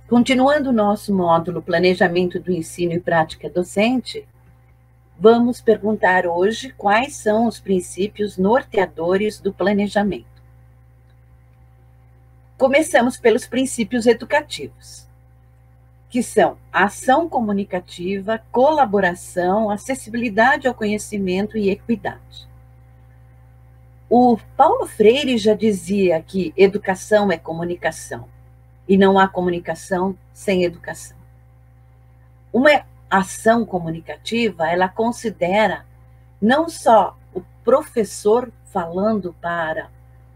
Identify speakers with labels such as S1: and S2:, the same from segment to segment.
S1: Continuando o nosso módulo Planejamento do Ensino e Prática Docente, vamos perguntar hoje quais são os princípios norteadores do planejamento. Começamos pelos princípios educativos, que são ação comunicativa, colaboração, acessibilidade ao conhecimento e equidade. O Paulo Freire já dizia que educação é comunicação, e não há comunicação sem educação. Uma ação comunicativa, ela considera não só o professor falando para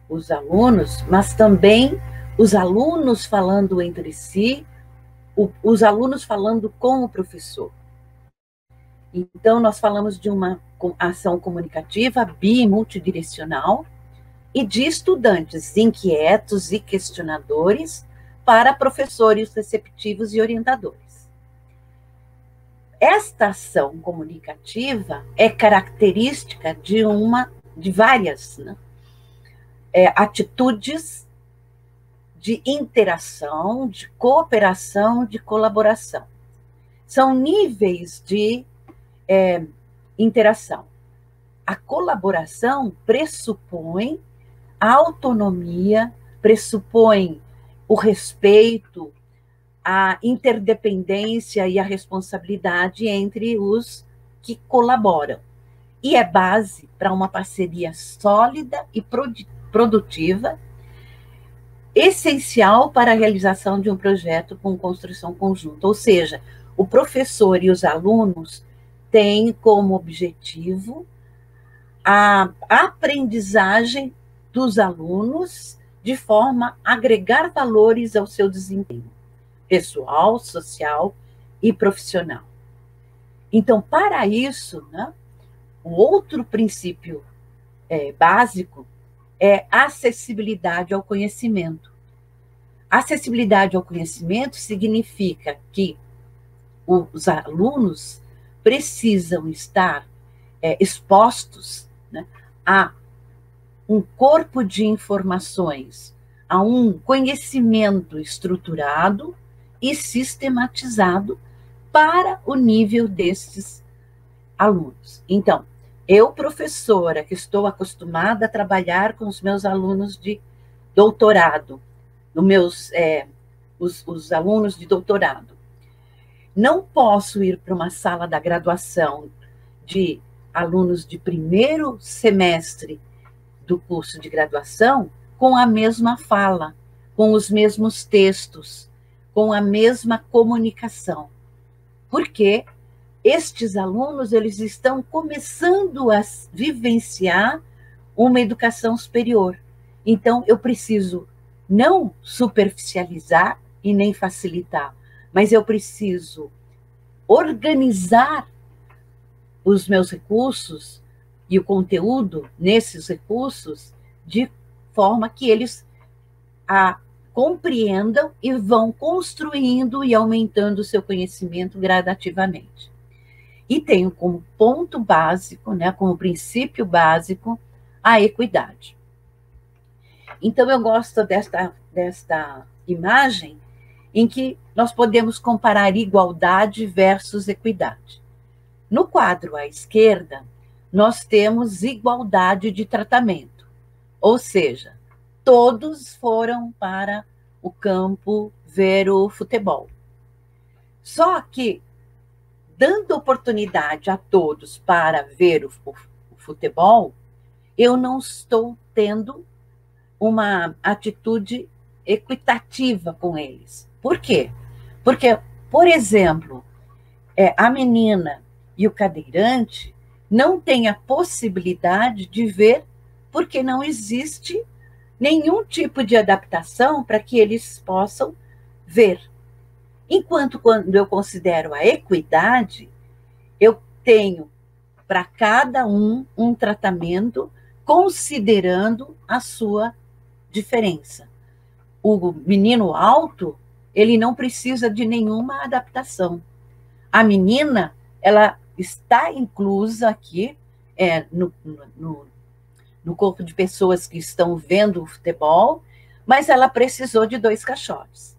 S1: os alunos, mas também os alunos falando entre si, os alunos falando com o professor. Então, nós falamos de uma ação comunicativa bimultidirecional e de estudantes inquietos e questionadores para professores receptivos e orientadores. Esta ação comunicativa é característica de várias atitudes de interação, de cooperação, de colaboração. São níveis de interação. A colaboração pressupõe a autonomia, pressupõe o respeito, a interdependência e a responsabilidade entre os que colaboram. E é base para uma parceria sólida e produtiva, essencial para a realização de um projeto com construção conjunta. Ou seja, o professor e os alunos têm como objetivo a aprendizagem dos alunos de forma a agregar valores ao seu desempenho pessoal, social e profissional. Então, para isso, o outro princípio básico é acessibilidade ao conhecimento. Acessibilidade ao conhecimento significa que os alunos precisam estar expostos a um corpo de informações, a um conhecimento estruturado e sistematizado para o nível desses alunos. Então, eu, professora, que estou acostumada a trabalhar com os meus alunos de doutorado, os alunos de doutorado, não posso ir para uma sala da graduação de alunos de primeiro semestre do curso de graduação com a mesma fala, com os mesmos textos, com a mesma comunicação. Porque estes alunos, eles estão começando a vivenciar uma educação superior. Então, eu preciso não superficializar e nem facilitar, mas eu preciso organizar os meus recursos e o conteúdo nesses recursos de forma que eles compreendam e vão construindo e aumentando o seu conhecimento gradativamente. E tenho como ponto básico, como princípio básico, a equidade. Então, eu gosto desta imagem em que nós podemos comparar igualdade versus equidade. No quadro à esquerda, nós temos igualdade de tratamento, ou seja, todos foram para o campo ver o futebol. Só que, dando oportunidade a todos para ver o futebol, eu não estou tendo uma atitude equitativa com eles. Por quê? Porque, por exemplo, a menina e o cadeirante não têm a possibilidade de ver porque não existe nenhum tipo de adaptação para que eles possam ver. Enquanto, quando eu considero a equidade, eu tenho para cada um tratamento considerando a sua diferença. O menino alto, ele não precisa de nenhuma adaptação. A menina, ela está inclusa aqui no corpo de pessoas que estão vendo o futebol, mas ela precisou de 2 caixotes.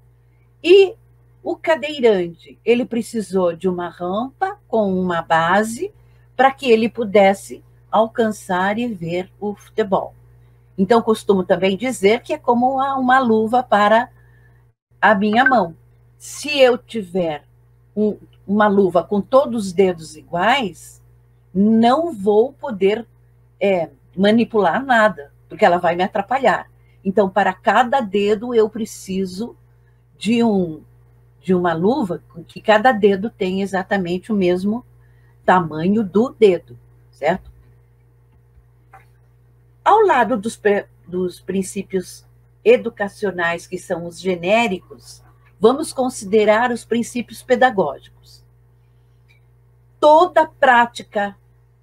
S1: E O cadeirante, ele precisou de uma rampa com uma base para que ele pudesse alcançar e ver o futebol. Então, costumo também dizer que é como uma luva para a minha mão. Se eu tiver uma luva com todos os dedos iguais, não vou poder manipular nada, porque ela vai me atrapalhar. Então, para cada dedo, eu preciso de uma luva que cada dedo tem exatamente o mesmo tamanho do dedo, certo? Ao lado dos princípios educacionais, que são os genéricos, vamos considerar os princípios pedagógicos. Toda prática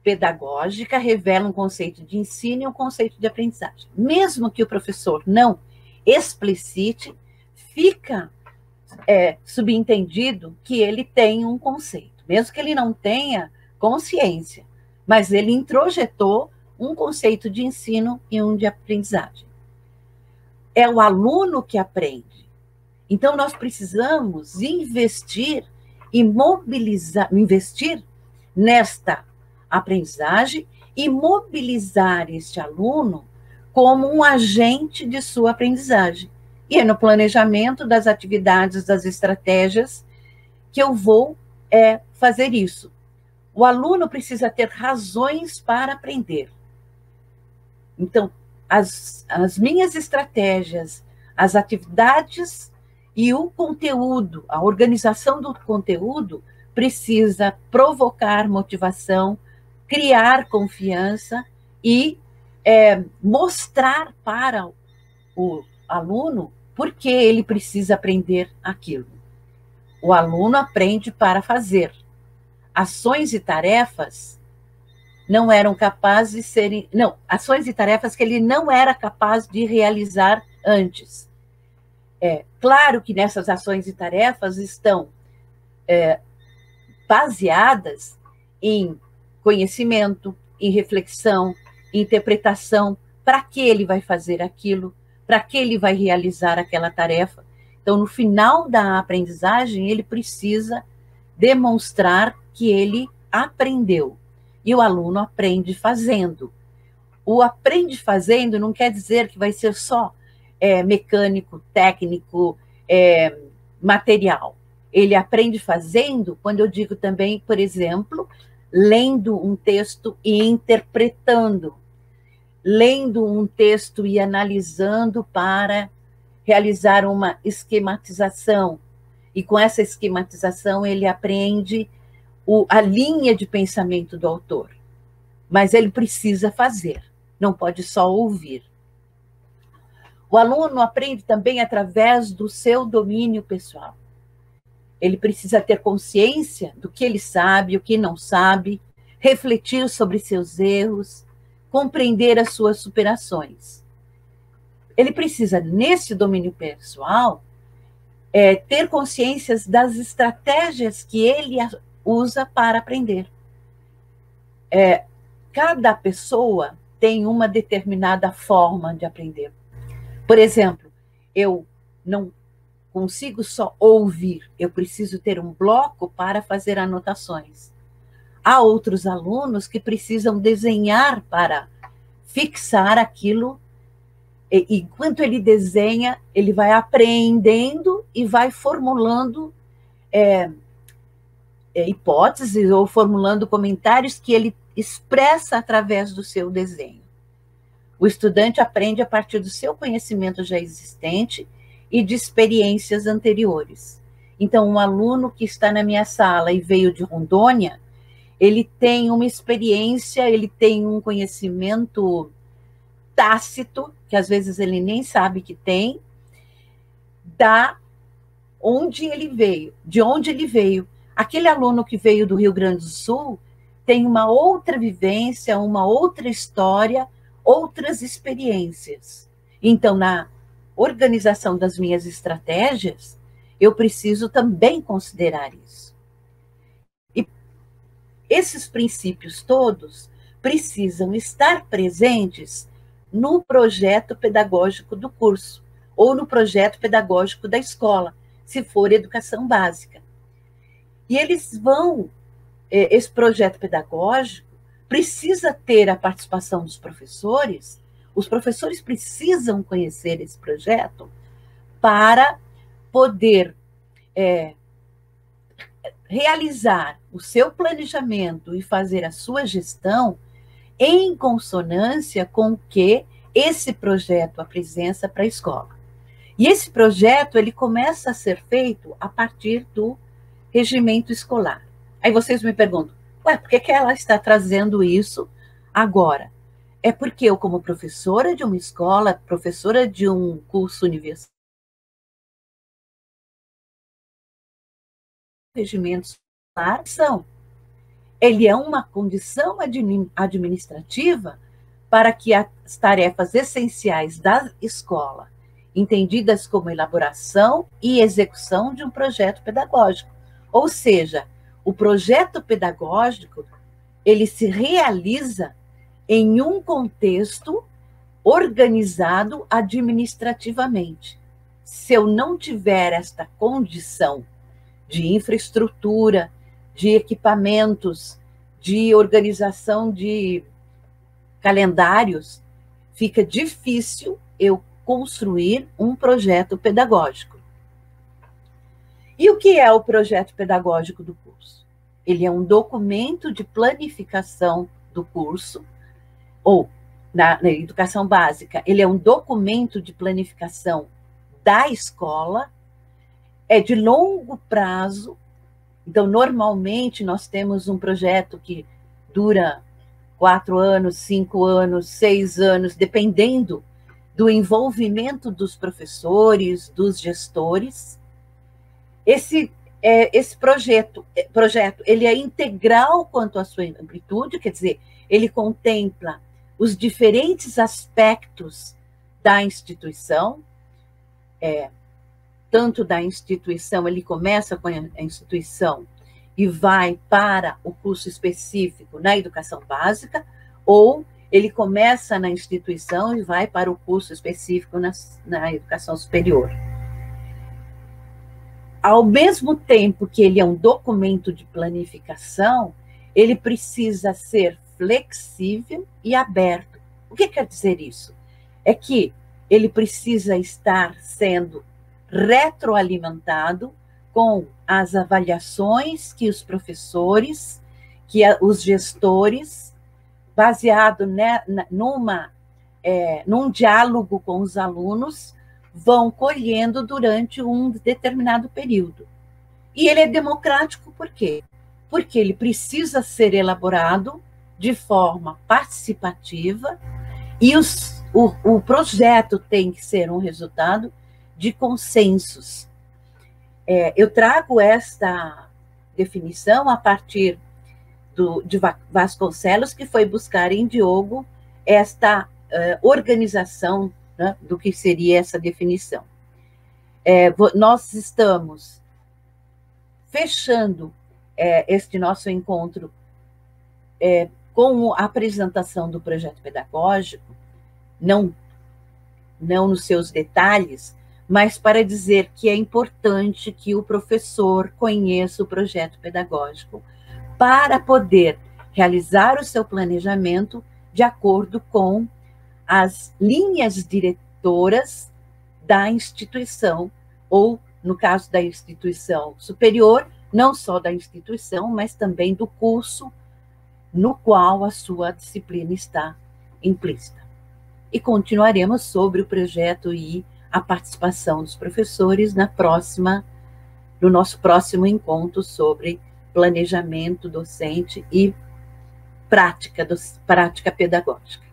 S1: pedagógica revela um conceito de ensino e um conceito de aprendizagem. Mesmo que o professor não explicite, fica subentendido que ele tem um conceito, mesmo que ele não tenha consciência, mas ele introjetou um conceito de ensino e um de aprendizagem. É o aluno que aprende. Então, nós precisamos investir e investir nesta aprendizagem e mobilizar este aluno como um agente de sua aprendizagem. E é no planejamento das atividades, das estratégias, que eu vou fazer isso. O aluno precisa ter razões para aprender. Então, as minhas estratégias, as atividades e o conteúdo, a organização do conteúdo, precisa provocar motivação, criar confiança e mostrar para o aluno por que ele precisa aprender aquilo. O aluno aprende para fazer. Ações e tarefas não eram capazes de serem... Não, ações e tarefas que ele não era capaz de realizar antes. Claro que nessas ações e tarefas estão baseadas em conhecimento, em reflexão, em interpretação, para que ele vai fazer aquilo, para que ele vai realizar aquela tarefa. Então, no final da aprendizagem, ele precisa demonstrar que ele aprendeu. E o aluno aprende fazendo. O aprende fazendo não quer dizer que vai ser só mecânico, técnico, material. Ele aprende fazendo, quando eu digo também, por exemplo, lendo um texto e interpretando, lendo um texto e analisando para realizar uma esquematização. E com essa esquematização ele aprende a linha de pensamento do autor. Mas ele precisa fazer, não pode só ouvir. O aluno aprende também através do seu domínio pessoal. Ele precisa ter consciência do que ele sabe, o que não sabe, refletir sobre seus erros, compreender as suas superações. Ele precisa, nesse domínio pessoal, ter consciência das estratégias que ele usa para aprender. Cada pessoa tem uma determinada forma de aprender. Por exemplo, eu não consigo só ouvir, eu preciso ter um bloco para fazer anotações. Há outros alunos que precisam desenhar para fixar aquilo, e enquanto ele desenha, ele vai aprendendo e vai formulando hipóteses ou formulando comentários que ele expressa através do seu desenho. O estudante aprende a partir do seu conhecimento já existente e de experiências anteriores. Então, um aluno que está na minha sala e veio de Rondônia, ele tem uma experiência, ele tem um conhecimento tácito, que às vezes ele nem sabe que tem, da onde ele veio, de onde ele veio. Aquele aluno que veio do Rio Grande do Sul tem uma outra vivência, uma outra história, outras experiências. Então, na organização das minhas estratégias, eu preciso também considerar isso. E esses princípios todos precisam estar presentes no projeto pedagógico do curso, ou no projeto pedagógico da escola. se for educação básica. E eles vão, esse projeto pedagógico precisa ter a participação dos professores, os professores precisam conhecer esse projeto para poder realizar o seu planejamento e fazer a sua gestão em consonância com o que esse projeto apresenta para a escola. E esse projeto, ele começa a ser feito a partir do regimento escolar. Aí vocês me perguntam, ué, por que ela está trazendo isso agora? É porque eu, como professora de uma escola, professora de um curso universitário, regimento escolar ele é uma condição administrativa para que as tarefas essenciais da escola, entendidas como elaboração e execução de um projeto pedagógico. Ou seja, o projeto pedagógico, ele se realiza em um contexto organizado administrativamente. Se eu não tiver esta condição de infraestrutura, de equipamentos, de organização de calendários, fica difícil eu construir um projeto pedagógico. E o que é o projeto pedagógico do curso? Ele é um documento de planificação do curso, ou na educação básica, ele é um documento de planificação da escola, é de longo prazo. Então, normalmente, nós temos um projeto que dura 4 anos, 5 anos, 6 anos, dependendo do envolvimento dos professores, dos gestores. Esse projeto, ele é integral quanto à sua amplitude, quer dizer, ele contempla os diferentes aspectos da instituição, tanto da instituição, ele começa com a instituição e vai para o curso específico na educação básica, ou ele começa na instituição e vai para o curso específico na educação superior. Ao mesmo tempo que ele é um documento de planificação, ele precisa ser flexível e aberto. O que quer dizer isso? É que ele precisa estar sendo retroalimentado com as avaliações que os professores, que os gestores, baseado num diálogo com os alunos, vão colhendo durante um determinado período. E ele é democrático por quê? Porque ele precisa ser elaborado de forma participativa e o projeto tem que ser um resultado de consensos. Eu trago esta definição a partir de Vasconcelos, que foi buscar em Diogo esta organização, né, do que seria essa definição. Nós estamos fechando este nosso encontro com a apresentação do projeto pedagógico, não nos seus detalhes, mas para dizer que é importante que o professor conheça o projeto pedagógico para poder realizar o seu planejamento de acordo com as linhas diretoras da instituição, ou, no caso da instituição superior, não só da instituição, mas também do curso no qual a sua disciplina está implícita. E continuaremos sobre o projeto e a participação dos professores no nosso próximo encontro sobre planejamento docente e prática pedagógica.